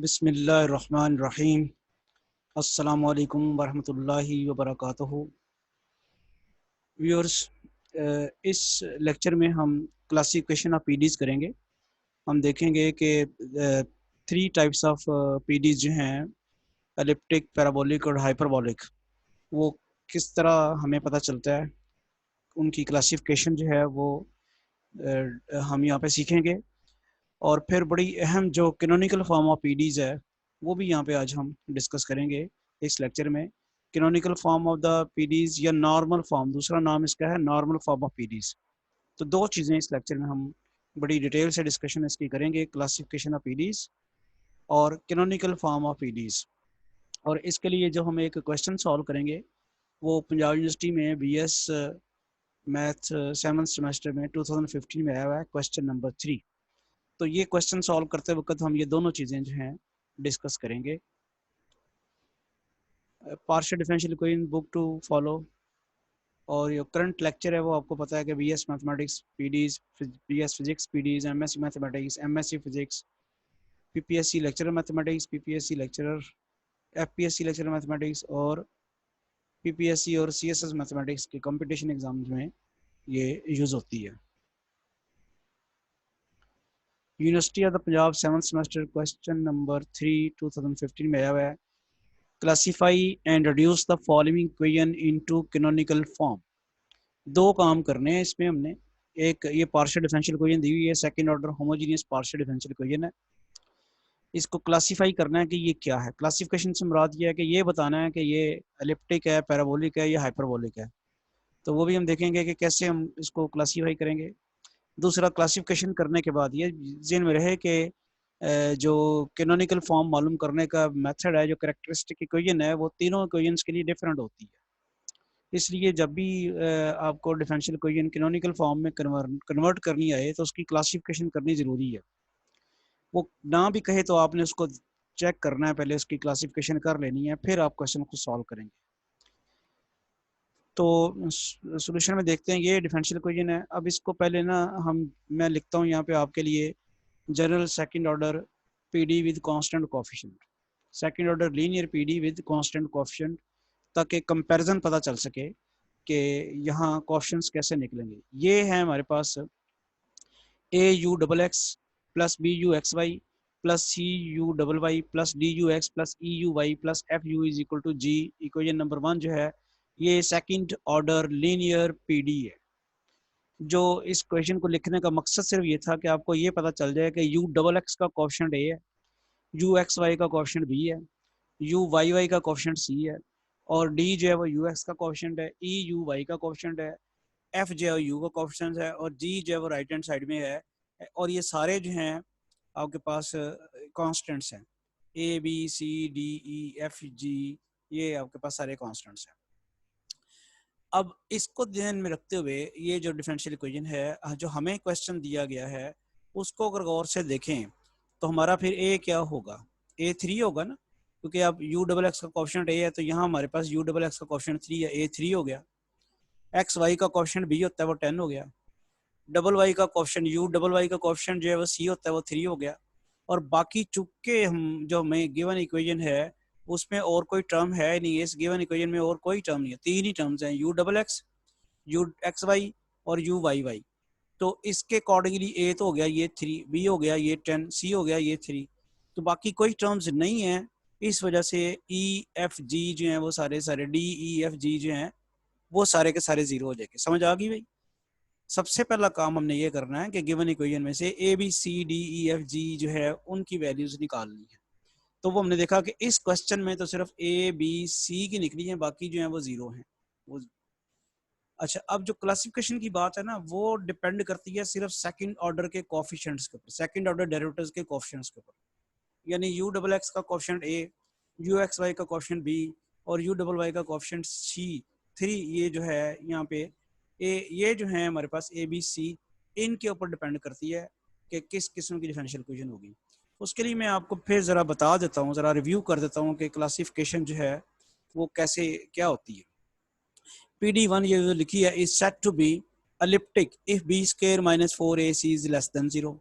बिस्मिल्लाहिर्रहमानिर्रहीम। अस्सलामु अलैकुम वरहमतुल्लाहि वबरकातुहू। व्यूअर्स, इस लेक्चर में हम क्लासिफिकेशन ऑफ पीडीज़ करेंगे। हम देखेंगे कि 3 टाइप्स ऑफ पीडीज़ जो हैं, एलिप्टिक, पैराबोलिक और हाइपरबोलिक, वो किस तरह हमें पता चलता है, उनकी क्लासिफिकेशन जो है वो हम यहाँ पे सीखेंगे। और फिर बड़ी अहम जो कैनोनिकल फॉर्म ऑफ पीडीज़ है वो भी यहाँ पे आज हम डिस्कस करेंगे इस लेक्चर में। कैनोनिकल फॉर्म ऑफ द पीडीज़ या नॉर्मल फॉर्म, दूसरा नाम इसका है नॉर्मल फॉर्म ऑफ पीडीज़। तो दो चीज़ें इस लेक्चर में हम बड़ी डिटेल से डिस्कशन इसकी करेंगे, क्लासिफिकेशन ऑफ पीडीज़ और कैनोनिकल फॉर्म ऑफ पीडीज़। और इसके लिए जो हम एक क्वेश्चन सॉल्व करेंगे वो पंजाब यूनिवर्सिटी में BS मैथ 7th सेमेस्टर में 2015 में आया हुआ है, क्वेश्चन नंबर 3। तो ये क्वेश्चन सॉल्व करते वक्त हम ये दोनों चीज़ें जो हैं डिस्कस करेंगे। Partial differential equation book to follow, और ये करंट लेक्चर है वो आपको पता है कि BS mathematics PDEs, BS physics PDEs, MSc mathematics, MSc physics, PPSC lecturer mathematics, PPSC lecturer, FPSC lecturer mathematics और PPSC और CSS मैथमेटिक्स के कंपटीशन एग्जाम्स में ये यूज़ होती है। University of the Punjab 7th semester question number 3 2015 में आया हुआ है, classify and reduce the following equation into canonical form. दो काम करने हैं इसमें हमने। एक ये पार्शियल डिफरेंशियल इक्वेशन दी हुई है, second order homogeneous partial differential equation है। इसको क्लासीफाई करना है कि ये क्या है। क्लासिफिकेशन से मुराद ये है कि ये बताना है कि ये एलिप्टिक है, पैराबोलिक है या हाइपरबोलिक है। तो वो भी हम देखेंगे कि कैसे हम इसको क्लासीफाई करेंगे। दूसरा, क्लासिफिकेशन करने के बाद ये ज़हन में रहे कि जो कैनोनिकल फॉर्म मालूम करने का मेथड है, जो कैरेक्टरिस्टिक इक्वेशन है, वो तीनों इक्वेशंस के लिए डिफरेंट होती है। इसलिए जब भी आपको डिफरेंशियल इक्वेशन कैनोनिकल फॉर्म में कन्वर्ट करनी आए तो उसकी क्लासिफिकेशन करनी ज़रूरी है। वो ना भी कहे तो आपने उसको चेक करना है, पहले उसकी क्लासिफिकेशन कर लेनी है, फिर आप क्वेश्चन को सॉल्व करेंगे। तो सोल्यूशन में देखते हैं, ये डिफरेंशियल इक्वेशन है। अब इसको पहले ना मैं लिखता हूँ यहाँ पे आपके लिए general second order PD with constant coefficient, second order linear PD with constant coefficient, ताकि कंपैरिजन पता चल सके कि यहाँ कोएफिशिएंट्स कैसे निकलेंगे। ये है हमारे पास A u double x plus B u x y plus C u double y plus D u x plus E u y plus F u is equal to G. Equation number 1 जो है ये second order linear PD है। जो इस question को लिखने का मकसद सिर्फ ये था कि आपको ये पता चल जाए कि यू डबल एक्स का कोएफिशिएंट ए है, यू एक्स वाई का कोएफिशिएंट बी है, यू वाई वाई का कोएफिशिएंट सी है, और डी जो है वो यू एक्स का कोएफिशिएंट है, ई यू वाई का कोएफिशिएंट है, एफ जो है यू का कोएफिशिएंट है, और जी जो है वो राइट हैंड साइड में है। और ये सारे जो हैं आपके पास कांस्टेंट्स हैं, A B C D E F G, ये आपके पास सारे कांस्टेंट्स हैं। अब इसको ध्यान में रखते हुए ये जो डिफरेंशियल इक्वेशन है, जो हमें क्वेश्चन दिया गया है, उसको अगर गौर से देखें तो हमारा फिर ए क्या होगा, A3 होगा ना, क्योंकि अब यू डबल एक्स का कोएफिशिएंट ए है तो यहाँ हमारे पास यू डबल एक्स का कोएफिशिएंट 3 है, A3 हो गया। एक्स वाई का कोएफिशिएंट बी होता है वो 10 हो गया। डबल वाई का कोएफिशिएंट यू डबल वाई का कोएफिशिएंट जो है वो सी होता है वो 3 हो गया। और बाकी चूंकि हम जो हमें गिवन इक्वेशन है उसमें और कोई टर्म है नहीं, इस गिवन इक्वेशन में और कोई टर्म नहीं है, तीन ही टर्म्स हैं, u double x, u x y और यू वाई वाई। तो इसके अकॉर्डिंगली ए तो हो गया ये 3, बी हो गया ये 10, सी हो गया ये 3, तो बाकी कोई टर्म्स नहीं है। इस वजह से ई एफ जी जो है वो सारे सारे डी ई एफ जी जो हैं वो सारे के सारे जीरो हो जाएंगे। समझ आ गई भाई? सबसे पहला काम हमने ये करना है कि गिवन इक्वेशन में से A B C D E F G जो है उनकी वैल्यूज निकालनी है। तो वो हमने देखा कि इस क्वेश्चन में तो सिर्फ ए बी सी की निकली है, बाकी जो है वो जीरो हैं वो। अच्छा, अब जो क्लासिफिकेशन की बात है ना वो डिपेंड करती है सिर्फ सेकंड ऑर्डर के कोएफिशिएंट्स के ऊपर, सेकंड ऑर्डर डेरिवेटिव्स के कोएफिशिएंट्स के ऊपर। यानी यू डबल एक्स का coefficient A, u x y का कोएफिशिएंट बी और यू डबल वाई का कोएफिशिएंट सी 3, ये जो है यहाँ पे ये जो है हमारे पास ए बी सी, इनके ऊपर डिपेंड करती है कि किस किस्म की डिफरेंशियल इक्वेशन होगी। उसके लिए मैं आपको फिर ज़रा बता देता हूँ, ज़रा रिव्यू कर देता हूँ कि क्लासिफिकेशन जो है वो कैसे क्या होती है। PD1 ये जो लिखी है is set to be elliptic if B square minus 4ac is less than 0।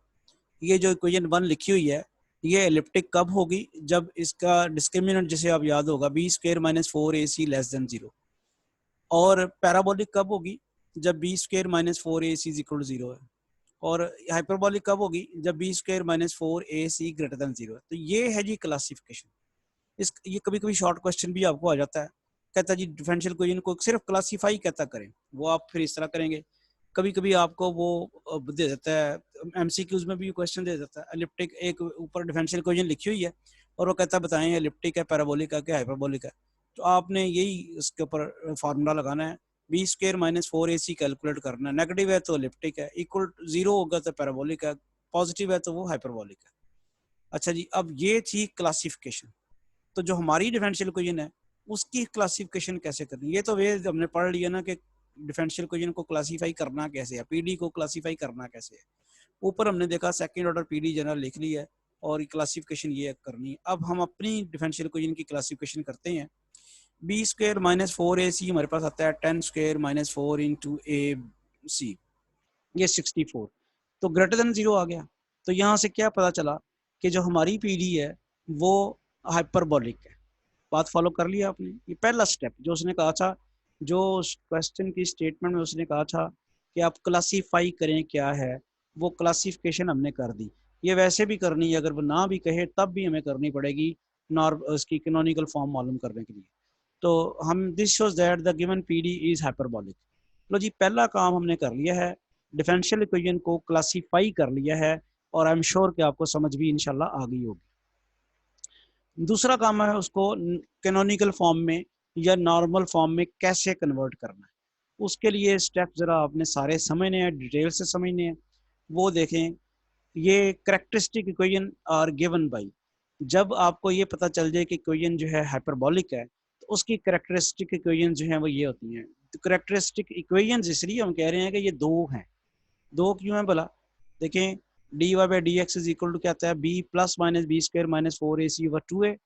ये जो इक्वेशन 1 लिखी हुई है ये एलिप्टिक कब होगी? जब इसका डिस्क्रिमिनेंट जिसे आप याद होगा B square minus 4ac less than 0। और पैराबोलिक कब होगी? जब B square minus 4ac is equal to 0 है। और हाइपरबोलिक कब होगी? जब B square minus 4ac greater than 0 है। तो ये है जी क्लासिफिकेशन। इस ये कभी कभी शॉर्ट क्वेश्चन भी आपको आ जाता है, कहता है जी डिफरेंशियल इक्वेशन को सिर्फ क्लासीफाई कहता करें, वो आप फिर इस तरह करेंगे। कभी कभी आपको वो दे देता है, एमसीक्यूज में भी क्वेश्चन दे देता है, एलिप्टिक एक ऊपर डिफरेंशियल इक्वेशन लिखी हुई है और वो कहता है बताएं एलिप्टिक है, पैराबोलिक है, क्या हाइपरबोलिक है। तो आपने यही उसके ऊपर फार्मूला लगाना है, B square minus 4ac calculate करना है। नेगेटिव है तो एलिप्टिक है, इक्वल 0 होगा तो पैराबोलिक है, पॉजिटिव है तो वो हाइपरबोलिक है। अच्छा जी, अब ये थी क्लासिफिकेशन। तो जो हमारी डिफरेंशियल इक्वेशन है उसकी क्लासिफिकेशन कैसे करनी, ये तो वे हमने पढ़ लिया ना कि डिफरेंशियल इक्वेशन को क्लासीफाई करना कैसे है, पीडी को क्लासीफाई करना कैसे है। ऊपर हमने देखा सेकंड ऑर्डर पीडी जनरल लिख लिया है और क्लासिफिकेशन ये करनी है। अब हम अपनी डिफरेंशियल इक्वेशन की क्लासिफिकेशन करते हैं। बी स्क्वायर माइनस 4ac हमारे पास आता है 10 स्क्वायर माइनस 4 इंटू ए सी, ये 64। तो ग्रेटर देन 0 आ गया। तो यहाँ से क्या पता चला कि जो हमारी पीडी है वो हाइपरबोलिक है। बात फॉलो कर लिया आपने। ये पहला स्टेप जो उसने कहा था, जो क्वेश्चन की स्टेटमेंट में उसने कहा था कि आप क्लासीफाई करें क्या है, वो क्लासिफिकेशन हमने कर दी। ये वैसे भी करनी है, अगर वो ना भी कहे तब भी हमें करनी पड़ेगी उसकी कैनोनिकल फॉर्म मालूम करने के लिए। तो हम this shows that the given PD is hyperbolic. लो जी, पहला काम हमने कर लिया है, डिफरेंशियल इक्वेशन को क्लासीफाई कर लिया है और आई एम श्योर कि आपको समझ भी इंशाल्लाह आ गई होगी। दूसरा काम है उसको कैनोनिकल फॉर्म में या नॉर्मल फॉर्म में कैसे कन्वर्ट करना है। उसके लिए स्टेप जरा आपने सारे समझने हैं, डिटेल से समझने हैं। वो देखें, ये characteristic equation are given by, जब आपको ये पता चल जाए कि इक्वेशन जो है हाइपरबोलिक है तो उसकी करेक्टरिस्टिक इक्वेशन जो है वो ये होती हैं। तो करेक्टरिस्टिक इक्वेशन इसलिए हम कह रहे हैं कि ये दो हैं। दो क्यों है भला? देखें, d y by d x is equal to क्या आता है, B plus minus B square minus 4ac over 2a।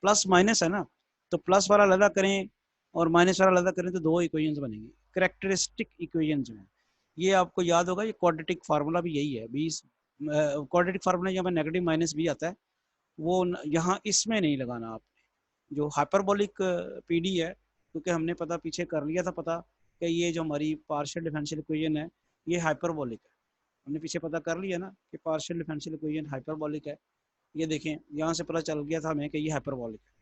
Plus minus है ना, तो प्लस वाला अलग करें और माइनस वाला अलग करें तो दो इक्वेशंस बनेंगी। करेक्टरिस्टिक इक्वेशन जो है ये आपको याद होगा, ये क्वाड्रेटिक फार्मूला भी यही है। 20 क्वाड्रेटिक फार्मूला यहाँ पर नेगेटिव माइनस भी आता है, वो यहाँ इसमें नहीं लगाना आपने। जो हाइपरबोलिक पीडी है, क्योंकि हमने पता पीछे कर लिया था पता कि ये जो हमारी पार्शियल डिफरेंशियल इक्वेशन है ये हाइपरबोलिक है। हमने पीछे पता कर लिया ना कि पार्शियल डिफरेंशियल इक्वेशन हाइपरबोलिक है। ये देखें, यहाँ से पता चल गया था हमें कि ये हाइपरबोलिक है।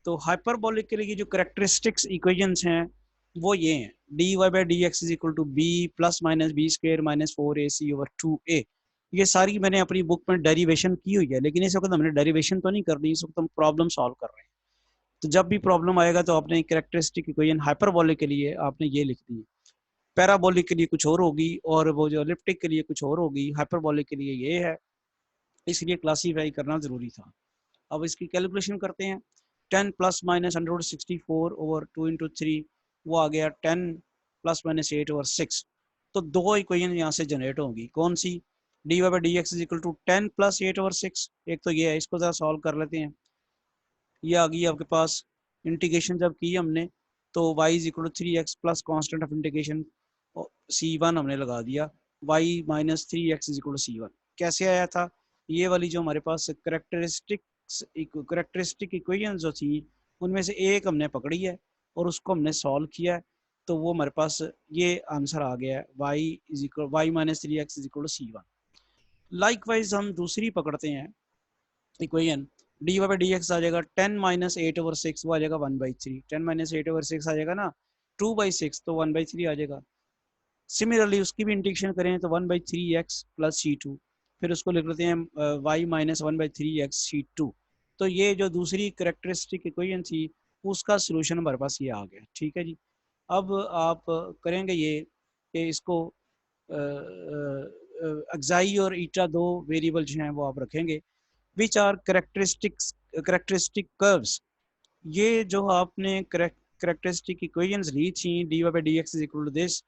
तो हाइपरबोलिक के लिए जो करेक्टरिस्टिक्स इक्वेशंस हैं वो ये हैं, d y by d x is equal to B plus minus B square minus 4ac over 2a। ये सारी मैंने अपनी बुक में डेरिवेशन की हुई है, लेकिन इस वक्त हमने डेरिवेशन तो नहीं करनी, इस वक्त हम प्रॉब्लम सॉल्व कर रहे हैं। तो जब भी प्रॉब्लम आएगा तो आपने करेक्टरिस्टिक इक्वेशन हाइपरबोलिक के लिए आपने ये लिख दी है, पैराबोलिक के लिए कुछ और होगी और वो जो एलिप्टिक के लिए कुछ और होगी, हाइपरबोलिक के लिए ये है। इसलिए क्लासीफाई करना जरूरी था। अब इसकी कैलकुलेशन करते हैं। 10 प्लस माइनस 164 ओवर 2 इंटू 3, वो आ गया 10 प्लस माइनस 8 ओवर 6। तो दो इक्वेशन यहाँ से जनरेट होगी, कौन सी? D y by d x is equal to 10 plus 8 over 6, एक तो ये है, इसको जरा सॉल्व कर लेते हैं। ये आ गई आपके पास, इंटीग्रेशन जब की हमने तो y is equal to 3x plus constant of integration c1 हमने लगा दिया, y minus 3x is equal to c1। कैसे आया था? ये वाली जो हमारे पास करेक्टरिस्टिक इक्वेशन जो थी उनमें से एक हमने पकड़ी है और उसको हमने सॉल्व किया है, तो वो हमारे पास ये आंसर आ गया है, y minus 3x is equal to c1। Likewise हम दूसरी पकड़ते हैं equation, d y by d x आ जाएगा 10 माइनस 8 ओवर 6, वो आ जाएगा 1/3। 10 माइनस 8 ओवर 6 आ जाएगा ना, 2/6 तो 1/3 आ जाएगा। सिमिलरली उसकी भी इंटीग्रेशन करें तो 1/3x प्लस c2, फिर उसको लिख लेते हैं y माइनस 1/3x c2। तो ये जो दूसरी करेक्टरिस्टिक इक्वेशन थी उसका सोल्यूशन हमारे पास ये आ गया। ठीक है जी, अब आप करेंगे ये कि इसको एक्साई और ईटा दो वेरिएबल जो हैं वो आप रखेंगे, विच आर करेक्टरिस्टिक कर्व्स। ये जो आपने करेक्टरिस्टिक इक्वेशंस ली थी d y by d x is equal to this,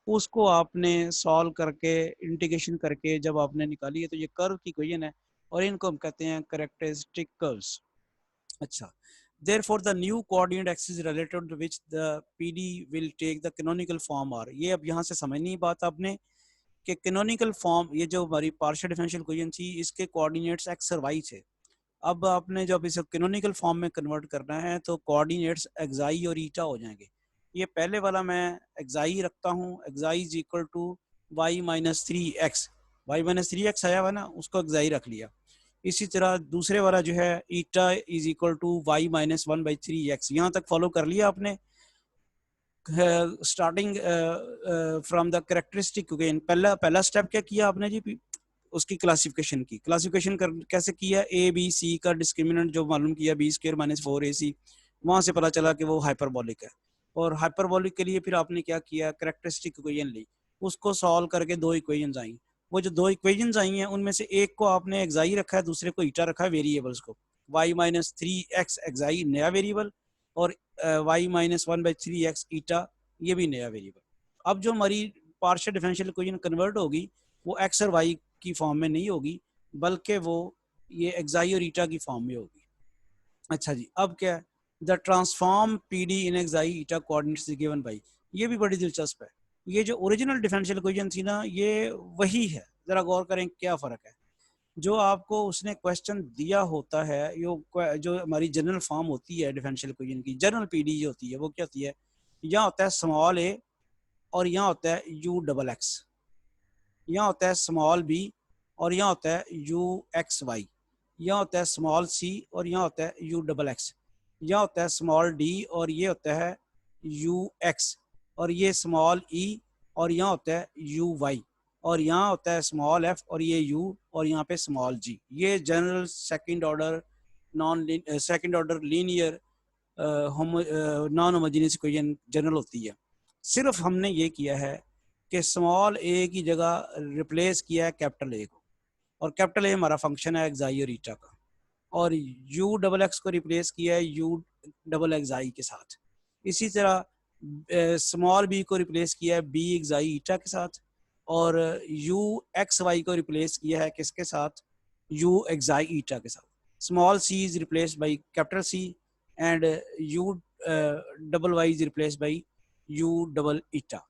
उसको आपने सॉल्व करके इंटीग्रेशन करके जब आपने निकाली है तो ये कर्व की इक्वेशन है और इनको हम कहते हैं करेक्टरिस्टिक कर्व्स। अच्छा, therefore the new coordinate axis related to which the PD will take the canonical form are, ये अब यहाँ से समझनी बात आपने कि कैनोनिकल फॉर्म, ये जो हमारी पार्शियल डिफरेंशियल इक्वेशन थी, इसके कोऑर्डिनेट्स एक्स और वाई थे। अब आपने जब इसे कैनोनिकल फॉर्म में कन्वर्ट करना है तो कोऑर्डिनेट्स एक्साई और ईटा हो जाएंगे। ये पहले वाला मैं एक्साई रखता हूँ, xi is equal to y minus three x, y minus three x आया हुआ ना, उसको एक्साई रख लिया। इसी तरह दूसरे वाला जो है eta is equal to y minus one by three x, यहाँ तक फॉलो कर लिया आपने। स्टार्टिंग फ्रॉम द कैरेक्टरिस्टिक, पहला पहला स्टेप क्या किया आपने जी, उसकी क्लासिफिकेशन की। क्लासिफिकेशन कर कैसे किया, ए बी सी का डिस्क्रिमिनेंट जो मालूम किया बी स्क्वायर माइनस फोर ए सी, वहाँ से पता चला कि वो हाइपरबोलिक है। और हाइपरबोलिक के लिए फिर आपने क्या किया, कैरेक्टरिस्टिक इक्वेशन ली, उसको सॉल्व करके दो इक्वेशंस आई। वो जो दो इक्वेशंस आई हैं उनमें से एक को आपने एक्साई रखा है, दूसरे को ईटा रखा है, वेरिएबल्स को। Y minus three x xi नया वेरिएबल, और y minus one by three x eta ये भी नया वेरिएबल। अब जो हमारी पार्शियल डिफरेंशियल इक्वेशन कन्वर्ट होगी वो एक्स और वाई की फॉर्म में नहीं होगी, बल्कि वो ये एक्साई और ईटा की फॉर्म में होगी। अच्छा जी, अब क्या है, the transform P D in एक्साई eta coordinates given by, ये भी बड़ी दिलचस्प है। ये जो ओरिजिनल डिफरेंशियल इक्वेशन थी ना, ये वही है। जरा गौर करें क्या फ़र्क है। जो आपको उसने क्वेश्चन दिया होता है, जो हमारी जनरल फॉर्म होती है डिफरेंशियल इक्वेशन की, जनरल पीडी जो होती है वो क्या होती है, यहाँ होता है स्मॉल ए और यहाँ होता है यू डबल एक्स, यहाँ होता है स्मॉल बी और यहाँ होता है यू एक्स वाई, यहाँ होता है स्मॉल सी और यहाँ होता है यू डबल एक्स, यहाँ होता है स्मॉल डी और ये होता है यू एक्स, और ये स्मॉल ई और यहाँ होता है यू वाई, और यहाँ होता है स्मॉल एफ और ये यू, और यहाँ पे स्मॉल जी। ये general second order second order linear non homogeneous equation general होती है। सिर्फ हमने ये किया है कि स्मॉल ए की जगह रिप्लेस किया है कैपिटल ए को, और कैपिटल ए हमारा फंक्शन है एक्साई और ईटा का, और यू डबल एक्स को रिप्लेस किया है यू डबल एक्साई के साथ। इसी तरह स्मॉल बी को रिप्लेस किया है बी एक्साई ईटा के साथ, और यू एक्स वाई को रिप्लेस किया है किसके साथ, यू एक्साई ईटा के साथ। Small c is replaced by capital C and u double y is replaced by u double eta.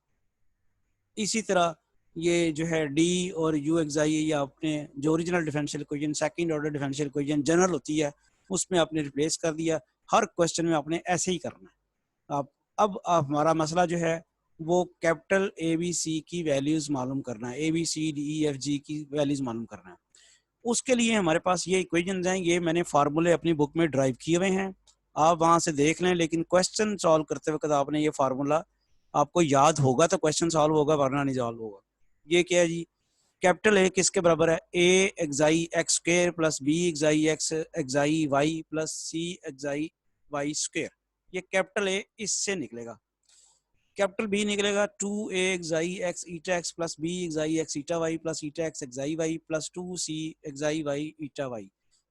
इसी तरह ये जो है डी और यू एक्साई, या आपने जो original differential equation second order differential equation general होती है उसमें आपने रिप्लेस कर दिया। हर क्वेश्चन में आपने ऐसे ही करना है। अब हमारा मसला जो है वो कैपिटल ए बी सी की वैल्यूज मालूम करना है, A B C D E F G की वैल्यूज मालूम करना है। उसके लिए हमारे पास ये इक्वेशन हैं, ये मैंने फार्मूले अपनी बुक में ड्राइव किए हुए हैं, आप वहाँ से देख लें। लेकिन क्वेश्चन सॉल्व करते वक्त आपने ये फार्मूला आपको याद होगा तो क्वेश्चन सॉल्व होगा, वरना नहीं सॉल्व होगा। ये क्या है जी, कैपिटल ए किसके बराबर है, A xi x square plus B xi x xi y plus C xi y square. ये कैपिटल ए इससे निकलेगा। कैपिटल बी निकलेगा two A xi x eta x plus B xi x eta y plus eta x xi y plus two C xi y eta y.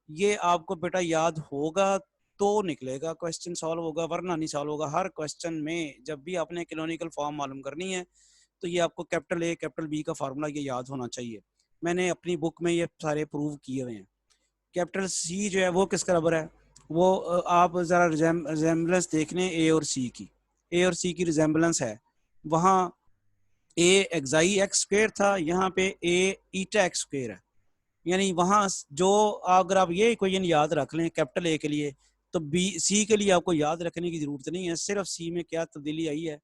ये आपको बेटा याद होगा तो निकलेगा, क्वेश्चन सॉल्व होगा, वरना नहीं सॉल्व होगा। हर क्वेश्चन में जब भी आपने कैनोनिकल फॉर्म मालूम करनी है तो ये आपको कैपिटल ए कैपिटल बी का फार्मूला ये याद होना चाहिए। मैंने अपनी बुक में ये सारे प्रूव किए हुए हैं। कैपिटल सी जो है वो किसके बराबर है, वो आप ज़रा रिजेम्बलेंस देख लें ए और सी की, ए और सी की रिजेम्बलेंस है। वहाँ ए एक्साई एक्स स्क्वायर था, यहाँ पे ए ईटा एक्स स्क्वायर है। यानी वहाँ जो अगर आप ये इक्वेशन याद रख लें कैपिटल ए के लिए, तो बी सी के लिए आपको याद रखने की ज़रूरत नहीं है। सिर्फ सी में क्या तब्दीली आई है,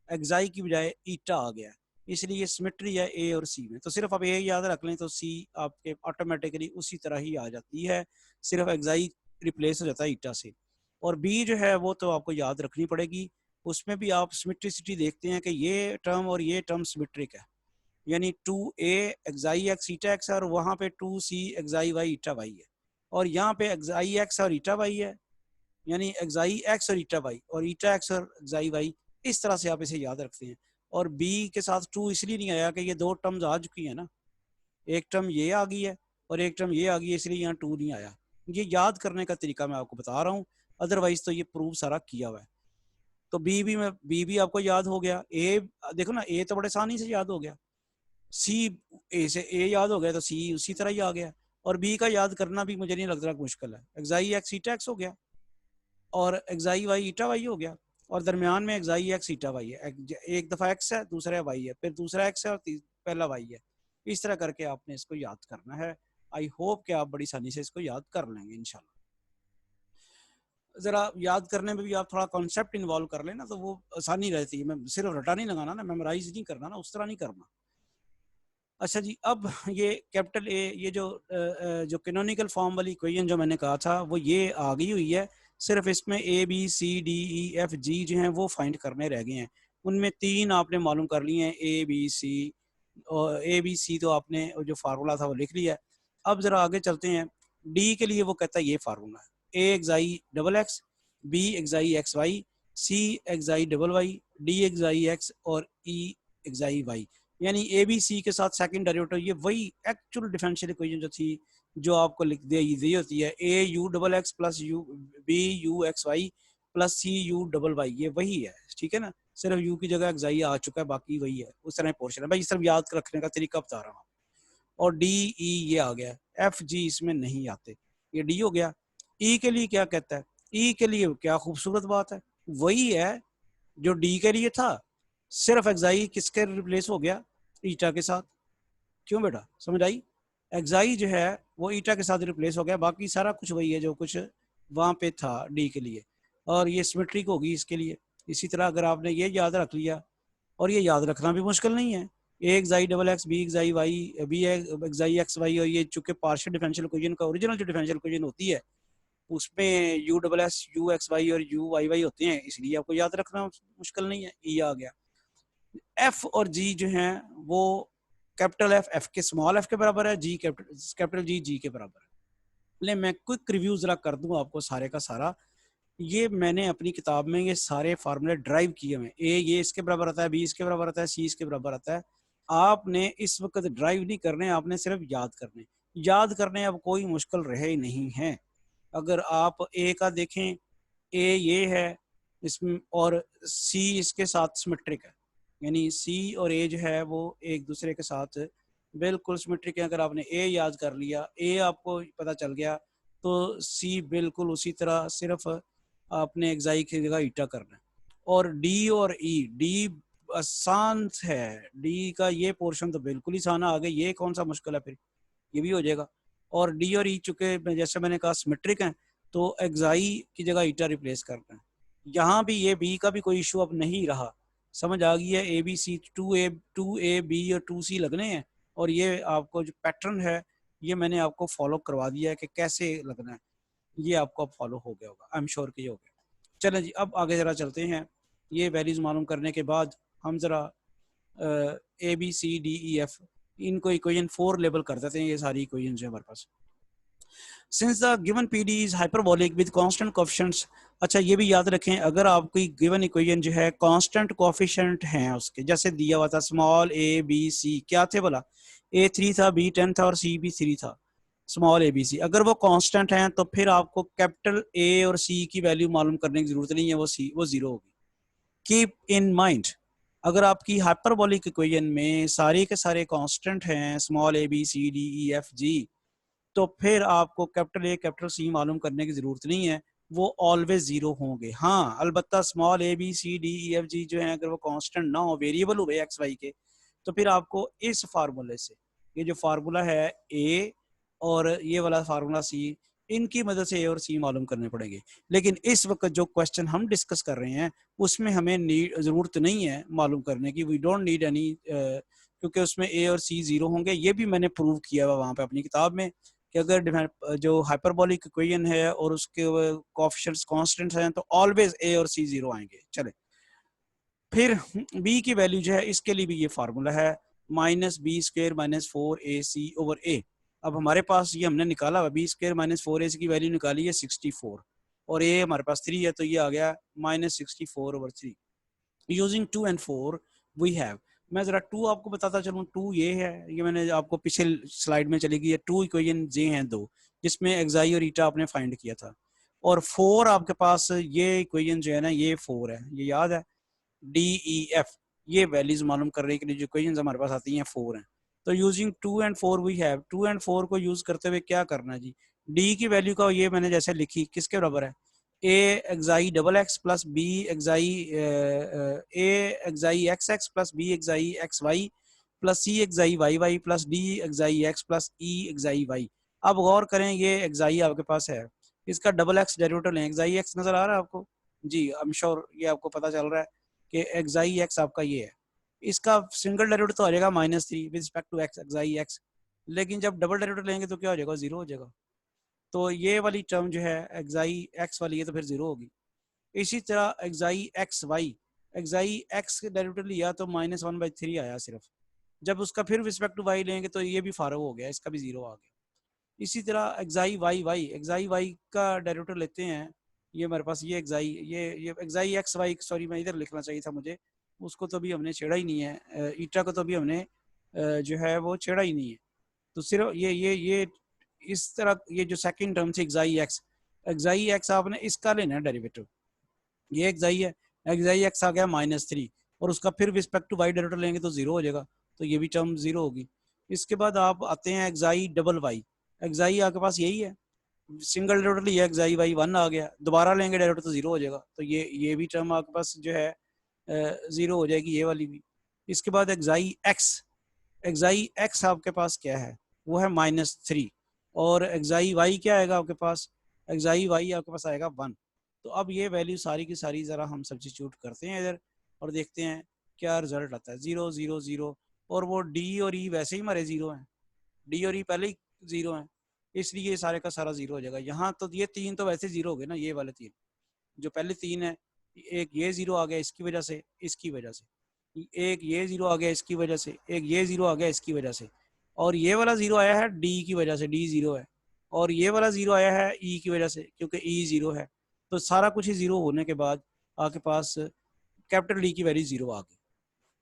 एक्साई की बजाय ईटा आ गया, इसलिए सिमेट्री है ए और सी में। तो सिर्फ आप ए याद रख लें तो सी आपके ऑटोमेटिकली उसी तरह ही आ जाती है, सिर्फ एक्साई रिप्लेस हो जाता है ईटा से। और बी जो है वो तो आपको याद रखनी पड़ेगी, उसमें भी आप सिमेट्रिसिटी देखते हैं कि ये टर्म और ये टर्म सिमेट्रिक है, यानी two A xi x eta x है और वहाँ पे two C xi y eta y है, और यहाँ पे एक्साई एक्स और ईटा वाई है, यानी एक्साई एक्स और ईटा वाई, और ईटा एक्स और एक्साई वाई। इस तरह से आप इसे याद रखते हैं। और बी के साथ टू इसलिए नहीं आया कि ये दो टर्म्स आ चुकी है ना, एक टर्म ये आ गई है और एक टर्म ये आ गई है, इसलिए यहाँ टू नहीं आया। ये याद करने का तरीका मैं आपको बता रहा हूँ, अदरवाइज तो ये प्रूव सारा किया हुआ है। तो बी भी आपको याद हो गया। ए देखो ना, ए तो बड़े आसानी से याद हो गया, सी ए से ए याद हो गया तो सी उसी तरह ही आ गया, और बी का याद करना भी मुझे नहीं लगता मुश्किल है। एक्साई एक्स ईटा एक्स हो गया और एक्साई वाई ईटा वाई हो गया, और दरमियान में एक्साई एक्स ईटा वाई है। एक दफ़ा एक्स है, दूसरा वाई है, फिर दूसरा एक्स है और पहला वाई है। इस तरह करके आपने इसको याद करना है। आई होप कि आप बड़ी आसानी से इसको याद कर लेंगे इंशाल्लाह। ज़रा याद करने में भी आप थोड़ा कॉन्सेप्ट इन्वॉल्व कर लेना तो वो आसानी रहती है। मैं सिर्फ रटा नहीं लगाना ना, मेमोराइज नहीं करना ना, उस तरह नहीं करना। अच्छा जी, अब ये कैपिटल ए, ये जो कैनोनिकल फॉर्म वाली इक्वेशन जो मैंने कहा था वो ये आ गई हुई है। सिर्फ इसमें A B C D E F G जो हैं वो फाइंड करने रह गए हैं। उनमें 3 आपने मालूम कर लिए हैं, ए बी सी। और ए बी सी तो आपने जो फार्मूला था वो लिख लिया है। अब ज़रा आगे चलते हैं। डी के लिए वो कहता है ये फार्मूला है, A xi double x, B xi x y, C xi double y, D xi x और ई एक्साई वाई। यानी ए बी सी के साथ सेकंड डेरिवेटिव, ये वही एक्चुअल डिफरेंशियल इक्वेशन जो थी जो आपको लिख दी होती है, A u double x plus u B u x y plus C u double y, ये वही है। ठीक है ना, सिर्फ यू की जगह एक्साई आ चुका है, बाकी वही है, उस तरह पोर्शन है भाई। सिर्फ याद रखने का तरीका बता रहा हूँ। और डी ई ये आ गया, एफ जी इसमें नहीं आते, ये डी हो गया। ई के लिए क्या कहता है, ई के लिए क्या खूबसूरत बात है, वही है जो डी के लिए था, सिर्फ एक्साई किसके रिप्लेस हो गया, ईटा के साथ। क्यों बेटा, समझ आई? एक्साई जो है वो ईटा के साथ रिप्लेस हो गया, बाकी सारा कुछ वही है जो कुछ वहां पे था डी के लिए। और ये सिमेट्रिक होगी इसके लिए। इसी तरह अगर आपने ये याद रख लिया, और ये याद रखना भी मुश्किल नहीं है, A xi double x, B xi y, B xi x y, और ये चूंकि पार्शियल डिफरेंशियल इक्वेशन का ओरिजिनल जो डिफरेंशियल इक्वेशन होती है उसमें u double x u x y और यू वाई वाई होते हैं, इसलिए आपको याद रखना मुश्किल नहीं है। ई आ गया। एफ और जी जो हैं वो कैपिटल एफ एफ के स्मॉल एफ के बराबर है, जी कैपिटल जी जी के बराबर है। ले मैं क्विक रिव्यू जरा कर दूं आपको सारे का सारा। ये मैंने अपनी किताब में ये सारे फार्मूले ड्राइव किए हुए, ए ये इसके बराबर आता है, बी इसके बराबर आता है, सी इसके बराबर आता है। आपने इस वक्त ड्राइव नहीं करने, आपने सिर्फ याद करने। याद करने अब कोई मुश्किल रहे नहीं है। अगर आप ए का देखें, ए ये है इसमें, और सी इसके साथ सिमेट्रिक है, यानी सी और ए जो है वो एक दूसरे के साथ बिल्कुल सिमेट्रिक है। अगर आपने ए याद कर लिया, ए आपको पता चल गया, तो सी बिल्कुल उसी तरह, सिर्फ आपने एक्साई की जगह ईटा करना है। और डी और ई, डी आसान है, डी का ये पोर्शन तो बिल्कुल ही आसान आ गया, ये कौन सा मुश्किल है, फिर ये भी हो जाएगा। और डी और ई चुके जैसे मैंने कहा सिमेट्रिक हैं, तो एक्साई की जगह ईटा रिप्लेस करना है। यहाँ भी ये बी का भी कोई इशू अब नहीं रहा, समझ आ गई है। A B C, two A B और टू सी लगने हैं, और ये आपको जो पैटर्न है ये मैंने आपको फॉलो करवा दिया है कि कैसे लगना है, ये आपको अब फॉलो हो गया होगा, आई एम श्योर कि ये हो गया। चलें जी, अब आगे ज़रा चलते हैं। ये वैल्यूज़ मालूम करने के बाद हम ज़रा A B C D E F इनको इक्वेशन 4 लेबल कर देते हैं। ये सारी इक्वेशन है हमारे पास। Since the given P D is hyperbolic with constant coefficients. अच्छा ये भी याद रखें, अगर आपकी गिवन इक्वेशन जो है कांस्टेंट कोएफिशिएंट हैं उसके, जैसे दिया हुआ था स्मॉल ए बी सी, क्या थे बोला, ए 3 था, बी 10 था और सी भी 3 था, स्मॉल ए बी सी। अगर वो कांस्टेंट हैं तो फिर आपको कैपिटल ए और सी की वैल्यू मालूम करने की जरूरत नहीं है, वो जीरो होगी। कीप इन माइंड, अगर आपकी हाइपरबोलिक इक्वेशन में सारे के सारे कांस्टेंट हैं, small a B C D E F g, तो फिर आपको कैपिटल ए कैपिटल सी मालूम करने की जरूरत नहीं है, वो ऑलवेज जीरो होंगे। हाँ अलबत्ता small a B C D E F G जो है अगर वो कांस्टेंट ना हो, वेरिएबल हुए एक्स वाई के, तो फिर आपको इस फार्मूले से, ये जो फार्मूला है ए और ये वाला फार्मूला सी, इनकी मदद से ए और सी मालूम करने पड़ेंगे। लेकिन इस वक्त जो क्वेश्चन हम डिस्कस कर रहे हैं उसमें हमें जरूरत नहीं है मालूम करने की, वी डोंट नीड एनी, क्योंकि उसमें ए और सी जीरो होंगे। ये भी मैंने प्रूव किया हुआ वहाँ पे अपनी किताब में कि अगर जो हाइपरबोलिक इक्वेशन है और उसके कोएफिशिएंट्स कांस्टेंट्स हैं तो ऑलवेज ए और सी जीरो आएंगे। चले फिर बी की वैल्यू जो है इसके लिए भी ये फार्मूला है, minus B square minus 4ac over A. अब हमारे पास ये हमने निकाला हुआ बी स्क्वायर माइनस 4ac की वैल्यू निकाली है 64, और ए हमारे पास 3 है, तो ये आ गया minus 64 over 3। Using 2 and 4 we have, मैं जरा 2 आपको बताता चलूँ। 2 ये है, ये मैंने आपको पिछले स्लाइड में चली गई है। 2 इक्वेशन ये हैं दो, जिसमें एक्साई और ईटा आपने फाइंड किया था, और 4 आपके पास ये इक्वेशन जो है ना, ये 4 है, ये याद है। डी ई एफ, ये वैल्यूज मालूम करने के लिए जो इक्वेशंस हमारे पास आती हैं 4 हैं। तो using 2 and 4 we have, 2 and 4 को यूज करते हुए क्या करना है जी, डी की वैल्यू का ये मैंने जैसे लिखी, किसके बराबर है, A xi double x plus B xi, A xi x x plus B xi x y plus C xi y y plus D xi x plus E xi y. अब गौर करें, ये एक्साई आपके पास है, इसका डबल एक्स डेरिवेटिव लें। एक्साई x नजर आ रहा है आपको? जी, आई एम श्योर ये आपको पता चल रहा है कि एक्साई एक्स आपका ये है। इसका सिंगल डेरिवेटिव तो आ जाएगा -3 with respect to x, xi x. लेकिन जब डबल डेरिवेटिव लेंगे तो क्या हो जाएगा? 0 हो जाएगा। तो ये वाली टर्म जो है एक्साई एक्स वाली है तो फिर 0 होगी। इसी तरह xi x y, xi x के डेरिवेटिव लिया तो -1/3 आया सिर्फ। जब उसका फिर रिस्पेक्ट टू वाई लेंगे तो ये भी फारग हो गया, इसका भी 0 आ गया। इसी तरह xi y y, xi y का डेरिवेटिव लेते हैं, ये हमारे पास ये एक्साई, ये एक्साई एक्स वाई, सॉरी मैं इधर लिखना चाहिए था मुझे, उसको तो अभी हमने छेड़ा ही नहीं है, ईटा को तो अभी हमने जो है वो छेड़ा ही नहीं है। तो सिर्फ ये इस तरह ये जो सेकंड टर्म थी एक्साई एक्स आपने इसका लेना है डेरिवेटिव। ये एक्साई है, एक्साई एक्स आ गया -3 और उसका फिर रिस्पेक्ट टू वाई डेरिवेटिव लेंगे तो 0 हो जाएगा, तो ये भी टर्म 0 होगी। इसके बाद आप आते हैं एक्साई डबल वाई। एक्साई आपके पास यही है, सिंगल डेरिवेटिव लिया एक्साई वाई 1 आ गया, दोबारा लेंगे डेरिवेटिव तो 0 हो जाएगा, तो ये भी टर्म आपके पास जो है 0 हो जाएगी, ये वाली भी। इसके बाद एक्साई एक्स आपके पास क्या है? वो है -3 और एक्साई वाई क्या आएगा आपके पास? एक्साई वाई आपके पास आएगा 1। तो अब ये वैल्यू सारी की सारी ज़रा हम सब्स्टिट्यूट करते हैं इधर और देखते हैं क्या रिजल्ट आता है। 0 0 0 और वो डी और ई वैसे ही हमारे 0 हैं, डी और ई पहले ही 0 हैं, इसलिए ये सारे का सारा 0 हो जाएगा। यहाँ तो ये 3 तो वैसे 0 हो गए ना, ये वाले 3 जो पहले 3 है, एक ये 0 आ गया इसकी वजह से, इसकी वजह से एक ये 0 आ गया इसकी वजह से, एक ये 0 आ गया इसकी वजह से, और ये वाला 0 आया है डी की वजह से, डी 0 है, और ये वाला 0 आया है ई की वजह से क्योंकि ई 0 है। तो सारा कुछ ही 0 होने के बाद आपके पास कैपिटल डी की वैल्यू 0 आ गई।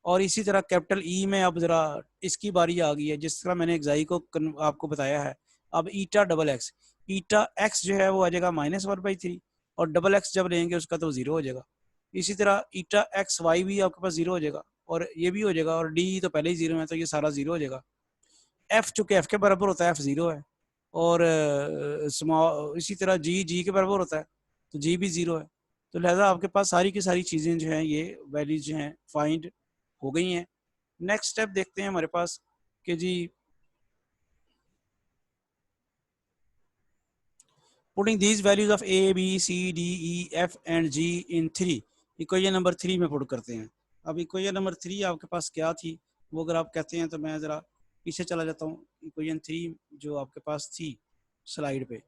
और इसी तरह कैपिटल ई में अब ज़रा इसकी बारी आ गई है, जिस तरह मैंने एक्साई को आपको बताया है। अब ईटा डबल एक्स, ईटा एक्स जो है वो आ जाएगा -1/3 और डबल एक्स जब लेंगे उसका तो 0 हो जाएगा। इसी तरह ईटा एक्स वाई भी आपके पास 0 हो जाएगा और ये भी हो जाएगा, और डी तो पहले ही 0 है तो ये सारा 0 हो जाएगा। एफ चूंकि एफ के बराबर होता है, एफ 0 है, और इसी तरह जी जी के बराबर होता है तो जी भी 0 है। तो लिहाजा आपके पास सारी की सारी चीज़ें जो हैं ये वैल्यूज जो हैं फाइंड हो गई हैं। नेक्स्ट स्टेप देखते हैं हमारे पास कि G putting these values of A B C D E F and G in 3, equation number 3 में पुट करते हैं। अब इक्वेशन नंबर 3 आपके पास क्या थी वो अगर आप कहते हैं तो मैं ज़रा पीछे चला जाता हूँ। इक्वेशन 3 जो आपके पास थी स्लाइड पे,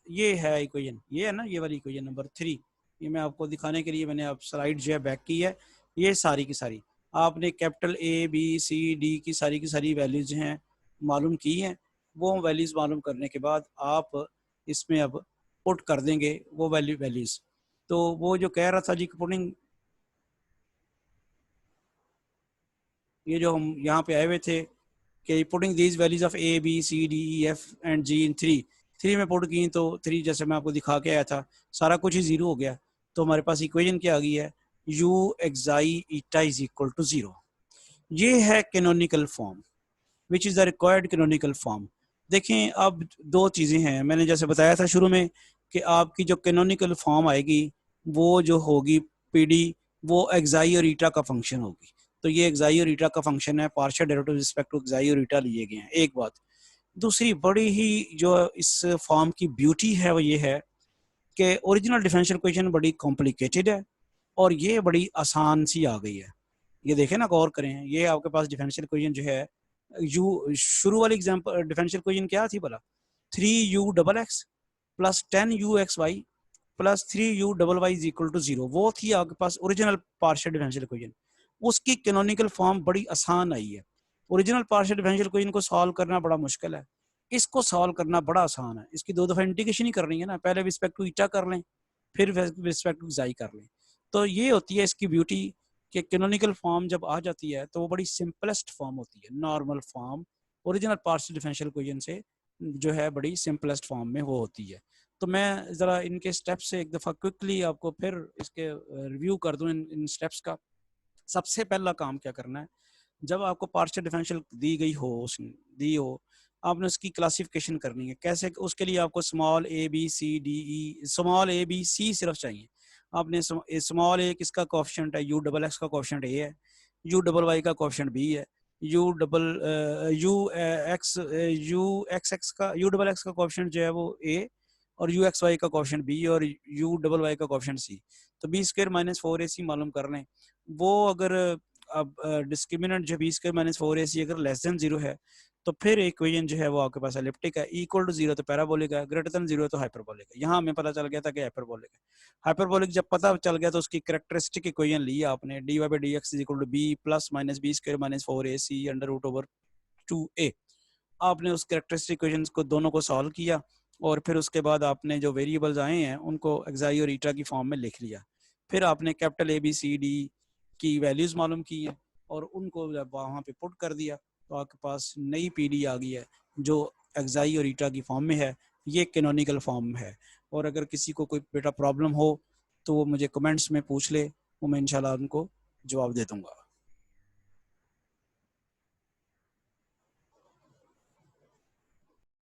ये है इक्वेशन, ये है ना, ये वाली इक्वेशन नंबर 3। ये मैं आपको दिखाने के लिए मैंने आप स्लाइड जो है बैक की है। ये सारी की सारी आपने capital A B C D की सारी वैल्यूज जो हैं मालूम की हैं। वो वैल्यूज मालूम करने के बाद आप इसमें अब पुट कर देंगे वो वैल्यूज। तो वो जो कह रहा था जी पुटिंग, ये जो हम यहाँ पे आए हुए थे कि putting these values of A B C D E F and G in 3 में पुट की, तो 3 जैसे मैं आपको दिखा के आया था सारा कुछ ही 0 हो गया। तो हमारे पास इक्वेशन क्या आ गई है? u xi eta is equal to 0। ये है canonical form which is the required canonical form. देखें अब दो चीज़ें हैं, मैंने जैसे बताया था शुरू में कि आपकी जो कैनोनिकल फॉर्म आएगी वो जो होगी पीडी, वो एक्साई और ईटा का फंक्शन होगी। तो ये एक्साई और ईटा का फंक्शन है, partial derivative respect to xi और ईटा लिए गए हैं, एक बात। दूसरी बड़ी ही जो इस फॉर्म की ब्यूटी है वो ये है कि ओरिजिनल डिफरेंशियल इक्वेशन बड़ी कॉम्प्लिकेटेड है और ये बड़ी आसान सी आ गई है। ये देखें ना, गौर करें, ये आपके पास डिफरेंशियल इक्वेशन जो है, यू शुरू वाली एग्जांपल डिफरेंशियल इक्वेशन क्या थी भला? 3u XX plus 10uXY plus 3u is equal to 0, वो थी आपके पास ओरिजिनल पार्शियल डिफरेंशियल इक्वेशन। उसकी कैनोनिकल फॉर्म बड़ी आसान आई है। ओरिजिनल पार्शियल डिफरेंशियल इक्वेशन को सॉल्व करना बड़ा मुश्किल है, इसको सॉल्व करना बड़ा आसान है। इसकी दो दफा इंटीग्रेशन ही करनी है ना, पहले रिस्पेक्ट टू ईटा कर लें फिर रिस्पेक्ट टू जाई कर लें। तो ये होती है इसकी ब्यूटी कि कैनोनिकल फॉर्म जब आ जाती है तो वो बड़ी सिंपलेस्ट फॉर्म होती है। Normal form original partial differential equation से जो है बड़ी सिंपलेस्ट फॉर्म में वो होती है। तो मैं ज़रा इनके स्टेप्स से एक दफ़ा क्विकली आपको फिर इसके रिव्यू कर दूँ इन स्टेप्स का। सबसे पहला काम क्या करना है, जब आपको पार्शियल डिफरेंशियल दी हो आपने उसकी क्लासिफिकेशन करनी है। कैसे? उसके लिए आपको small a B C D e, small a B c सिर्फ चाहिए। आपने स्मॉल ए किसका कोएफिशिएंट है? u XX का कोएफिशिएंट ए है, यू डबल वाई का कोएफिशिएंट बी है, यू डबल एक्स का यू डबल एक्स का कोएफिशिएंट जो है वो ए, और यू एक्स वाई का कोएफिशिएंट बी, और यू डबल वाई का कोएफिशिएंट सी। तो बी स्क्वायर माइनस 4ac मालूम कर लें। वो अगर अब डिस्क्रिमिनेंट जो बी स्क्वायर माइनस 4ac अगर लेस देन 0 है तो फिर इक्वेशन जो है वो आपके पास एलिप्टिक है, इक्वल टू 0 तो पैराबोलिक है, ग्रेटर देन 0 तो हाइपरबोलिक है। यहाँ हमें पता चल गया था कि हाइपरबोलिक है। हाइपरबोलिक जब पता चल गया तो उसकी कैरेक्टरिस्टिक इक्वेशन ली आपने, d y by d x is equal to B plus minus B square minus 4ac under root over 2a। आपने उस कैरेक्टरिस्टिक इक्वेशंस को दोनों को सॉल्व किया, और फिर उसके बाद आपने जो वेरिएबल्स आए हैं उनको एक्साई और ईटा की फॉर्म में लिख लिया। फिर आपने capital A B C D की वैल्यूज मालूम की हैं और उनको जब वहाँ पे पुट कर दिया तो आपके पास नई पीडी आ गई है जो एक्साई और ईटा की फॉर्म में है। ये कैनोनिकल फॉर्म है। और अगर किसी को कोई बेटा प्रॉब्लम हो तो वो मुझे कमेंट्स में पूछ ले, वो मैं इंशाल्लाह उनको जवाब दे दूंगा।